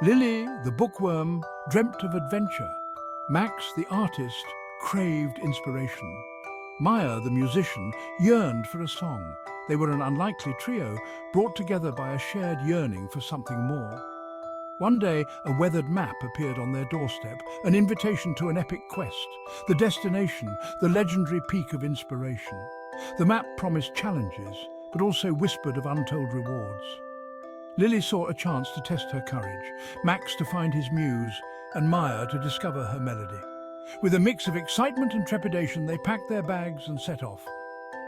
Lily, the bookworm, dreamt of adventure. Max, the artist, craved inspiration. Maya, the musician, yearned for a song. They were an unlikely trio, brought together by a shared yearning for something more. One day, a weathered map appeared on their doorstep, an invitation to an epic quest, the destination, the legendary peak of inspiration. The map promised challenges, but also whispered of untold rewards. Lily saw a chance to test her courage, Max to find his muse, and Maya to discover her melody. With a mix of excitement and trepidation, they packed their bags and set off.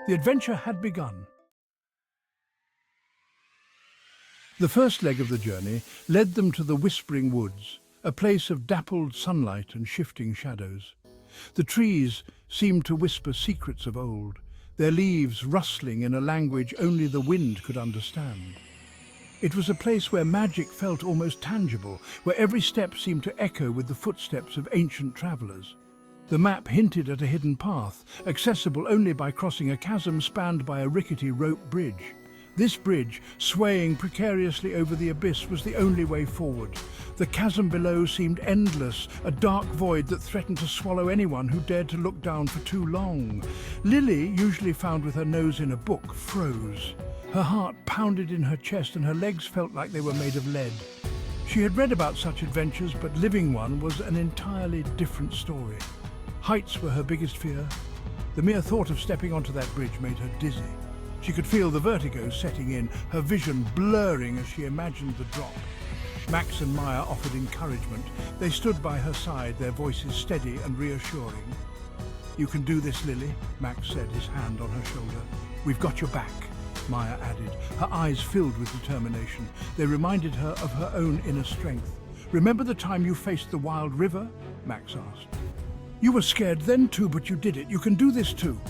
The adventure had begun. The first leg of the journey led them to the Whispering Woods, a place of dappled sunlight and shifting shadows. The trees seemed to whisper secrets of old, their leaves rustling in a language only the wind could understand. It was a place where magic felt almost tangible, where every step seemed to echo with the footsteps of ancient travelers. The map hinted at a hidden path, accessible only by crossing a chasm spanned by a rickety rope bridge. This bridge, swaying precariously over the abyss, was the only way forward. The chasm below seemed endless, a dark void that threatened to swallow anyone who dared to look down for too long. Lily, usually found with her nose in a book, froze. Her heart pounded in her chest and her legs felt like they were made of lead. She had read about such adventures, but living one was an entirely different story. Heights were her biggest fear. The mere thought of stepping onto that bridge made her dizzy. She could feel the vertigo setting in, her vision blurring as she imagined the drop. Max and Maya offered encouragement. They stood by her side, their voices steady and reassuring. "You can do this, Lily," Max said, his hand on her shoulder. "We've got your back," Maya added, her eyes filled with determination. They reminded her of her own inner strength. "Remember the time you faced the wild river?" Max asked. "You were scared then too, but you did it. You can do this too."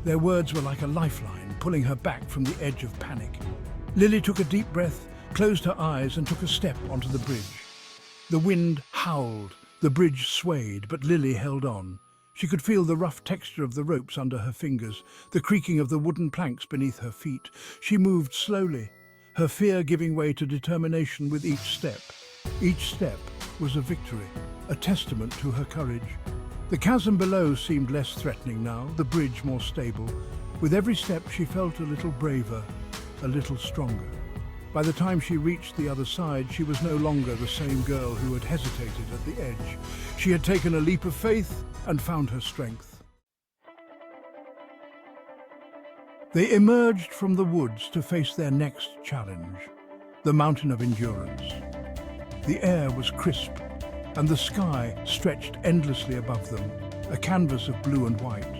Their words were like a lifeline, pulling her back from the edge of panic. Lily took a deep breath, closed her eyes and took a step onto the bridge. The wind howled, the bridge swayed, but Lily held on. She could feel the rough texture of the ropes under her fingers, the creaking of the wooden planks beneath her feet. She moved slowly, her fear giving way to determination with each step. Each step was a victory, a testament to her courage. The chasm below seemed less threatening now, the bridge more stable. With every step she felt a little braver, a little stronger. By the time she reached the other side, she was no longer the same girl who had hesitated at the edge. She had taken a leap of faith and found her strength. They emerged from the woods to face their next challenge, the Mountain of Endurance. The air was crisp, and the sky stretched endlessly above them, a canvas of blue and white.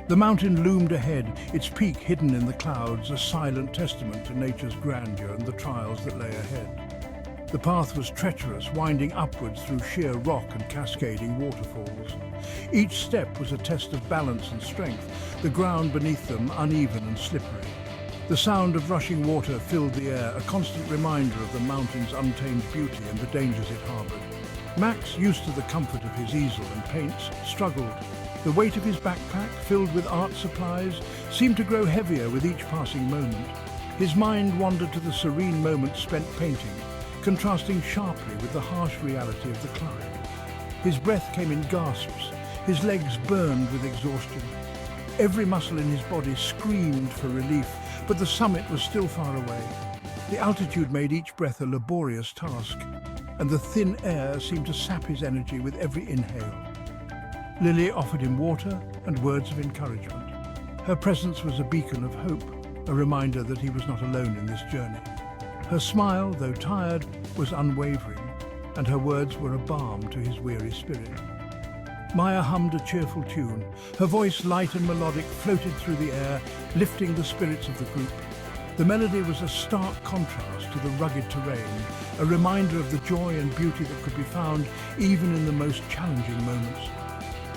The mountain loomed ahead, its peak hidden in the clouds, a silent testament to nature's grandeur and the trials that lay ahead. The path was treacherous, winding upwards through sheer rock and cascading waterfalls. Each step was a test of balance and strength, the ground beneath them uneven and slippery. The sound of rushing water filled the air, a constant reminder of the mountain's untamed beauty and the dangers it harbored. Max, used to the comfort of his easel and paints, struggled. The weight of his backpack, filled with art supplies, seemed to grow heavier with each passing moment. His mind wandered to the serene moments spent painting, contrasting sharply with the harsh reality of the climb. His breath came in gasps, his legs burned with exhaustion. Every muscle in his body screamed for relief, but the summit was still far away. The altitude made each breath a laborious task, and the thin air seemed to sap his energy with every inhale. Lily offered him water and words of encouragement. Her presence was a beacon of hope, a reminder that he was not alone in this journey. Her smile, though tired, was unwavering, and her words were a balm to his weary spirit. Maya hummed a cheerful tune. Her voice, light and melodic, floated through the air, lifting the spirits of the group. The melody was a stark contrast to the rugged terrain, a reminder of the joy and beauty that could be found even in the most challenging moments.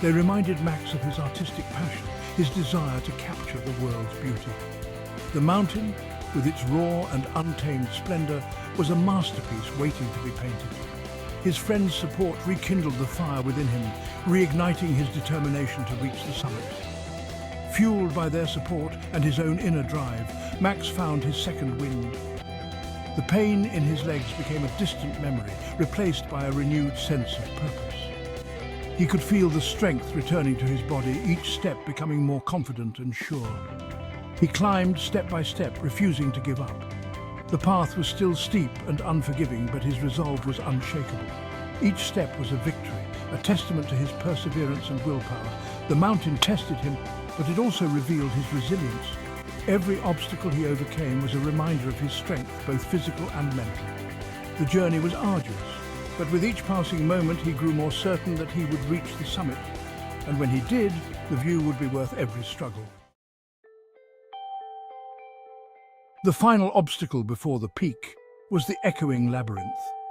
They reminded Max of his artistic passion, his desire to capture the world's beauty. The mountain, with its raw and untamed splendor, was a masterpiece waiting to be painted. His friends' support rekindled the fire within him, reigniting his determination to reach the summit. Fueled by their support and his own inner drive, Max found his second wind. The pain in his legs became a distant memory, replaced by a renewed sense of purpose. He could feel the strength returning to his body, each step becoming more confident and sure. He climbed step by step, refusing to give up. The path was still steep and unforgiving, but his resolve was unshakable. Each step was a victory, a testament to his perseverance and willpower. The mountain tested him, but it also revealed his resilience. Every obstacle he overcame was a reminder of his strength, both physical and mental. The journey was arduous, but with each passing moment he grew more certain that he would reach the summit, and when he did, the view would be worth every struggle. The final obstacle before the peak was the echoing labyrinth,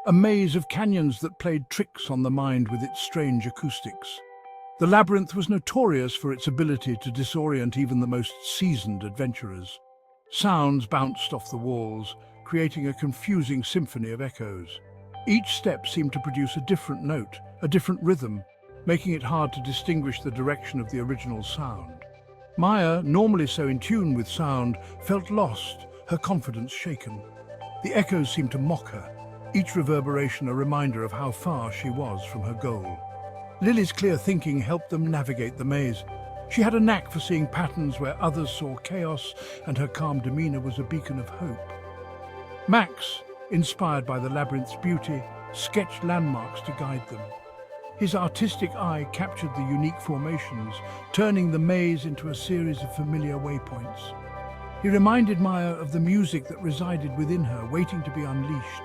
a maze of canyons that played tricks on the mind with its strange acoustics. The labyrinth was notorious for its ability to disorient even the most seasoned adventurers. Sounds bounced off the walls, creating a confusing symphony of echoes. Each step seemed to produce a different note, a different rhythm, making it hard to distinguish the direction of the original sound. Maya, normally so in tune with sound, felt lost, her confidence shaken. The echoes seemed to mock her, each reverberation a reminder of how far she was from her goal. Lily's clear thinking helped them navigate the maze. She had a knack for seeing patterns where others saw chaos, and her calm demeanor was a beacon of hope. Max, inspired by the labyrinth's beauty, sketched landmarks to guide them. His artistic eye captured the unique formations, turning the maze into a series of familiar waypoints. He reminded Maya of the music that resided within her, waiting to be unleashed.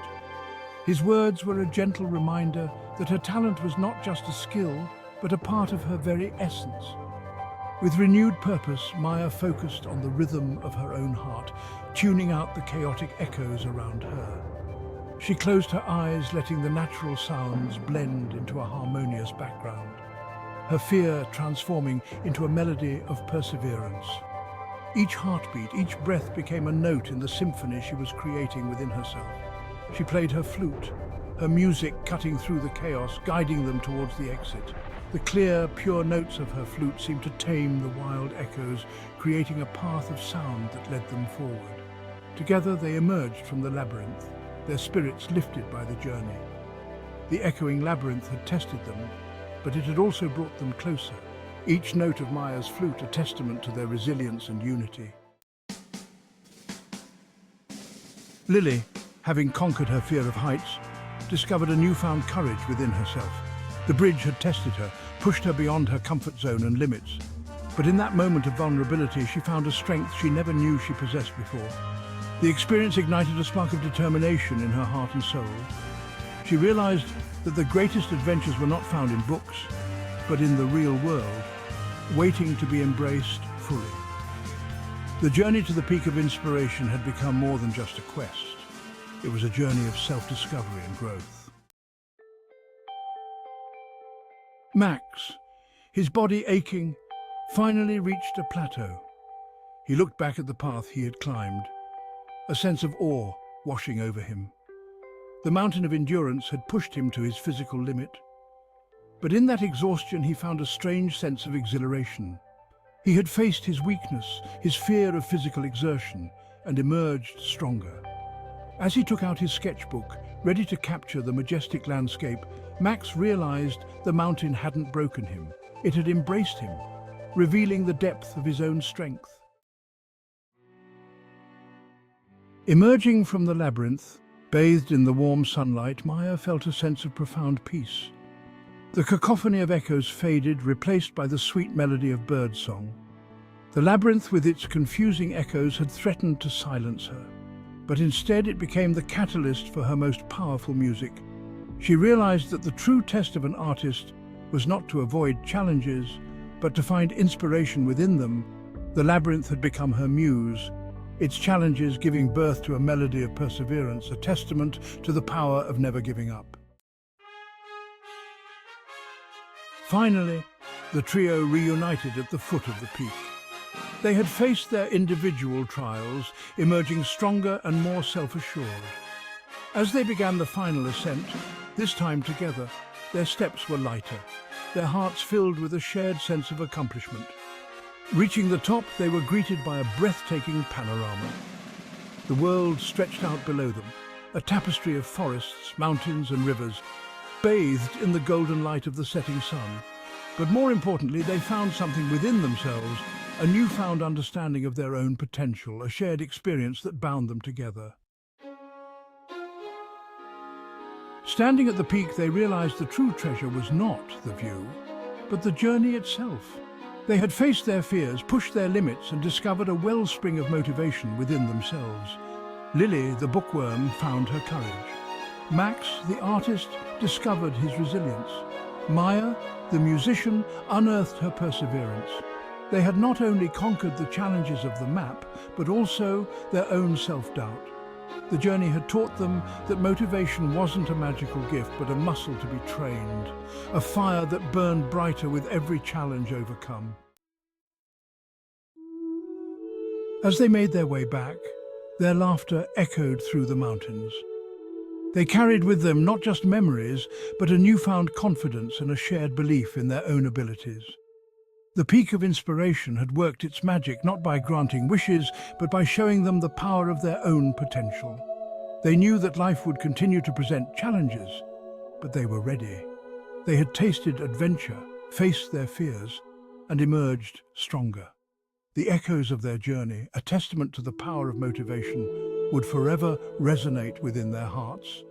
His words were a gentle reminder that her talent was not just a skill, but a part of her very essence. With renewed purpose, Maya focused on the rhythm of her own heart, tuning out the chaotic echoes around her. She closed her eyes, letting the natural sounds blend into a harmonious background, her fear transforming into a melody of perseverance. Each heartbeat, each breath became a note in the symphony she was creating within herself. She played her flute, her music cutting through the chaos, guiding them towards the exit. The clear, pure notes of her flute seemed to tame the wild echoes, creating a path of sound that led them forward. Together they emerged from the labyrinth, their spirits lifted by the journey. The echoing labyrinth had tested them, but it had also brought them closer, each note of Maya's flute a testament to their resilience and unity. Lily, having conquered her fear of heights, discovered a newfound courage within herself. The bridge had tested her, pushed her beyond her comfort zone and limits. But in that moment of vulnerability, she found a strength she never knew she possessed before. The experience ignited a spark of determination in her heart and soul. She realized that the greatest adventures were not found in books, but in the real world, waiting to be embraced fully. The journey to the peak of inspiration had become more than just a quest. It was a journey of self-discovery and growth. Max, his body aching, finally reached a plateau. He looked back at the path he had climbed, a sense of awe washing over him. The mountain of endurance had pushed him to his physical limit. But in that exhaustion, he found a strange sense of exhilaration. He had faced his weakness, his fear of physical exertion, and emerged stronger. As he took out his sketchbook, ready to capture the majestic landscape, Max realized the mountain hadn't broken him. It had embraced him, revealing the depth of his own strength. Emerging from the labyrinth, bathed in the warm sunlight, Maya felt a sense of profound peace. The cacophony of echoes faded, replaced by the sweet melody of birdsong. The labyrinth with its confusing echoes had threatened to silence her, but instead it became the catalyst for her most powerful music. She realized that the true test of an artist was not to avoid challenges, but to find inspiration within them. The labyrinth had become her muse, its challenges giving birth to a melody of perseverance, a testament to the power of never giving up. Finally, the trio reunited at the foot of the peak. They had faced their individual trials, emerging stronger and more self-assured. As they began the final ascent, this time together, their steps were lighter, their hearts filled with a shared sense of accomplishment. Reaching the top, they were greeted by a breathtaking panorama. The world stretched out below them, a tapestry of forests, mountains and rivers, bathed in the golden light of the setting sun. But more importantly, they found something within themselves, a newfound understanding of their own potential, a shared experience that bound them together. Standing at the peak, they realized the true treasure was not the view, but the journey itself. They had faced their fears, pushed their limits, and discovered a wellspring of motivation within themselves. Lily, the bookworm, found her courage. Max, the artist, discovered his resilience. Maya, the musician, unearthed her perseverance. They had not only conquered the challenges of the map, but also their own self-doubt. The journey had taught them that motivation wasn't a magical gift, but a muscle to be trained, a fire that burned brighter with every challenge overcome. As they made their way back, their laughter echoed through the mountains. They carried with them not just memories, but a newfound confidence and a shared belief in their own abilities. The peak of inspiration had worked its magic not by granting wishes, but by showing them the power of their own potential. They knew that life would continue to present challenges, but they were ready. They had tasted adventure, faced their fears, and emerged stronger. The echoes of their journey, a testament to the power of motivation, would forever resonate within their hearts.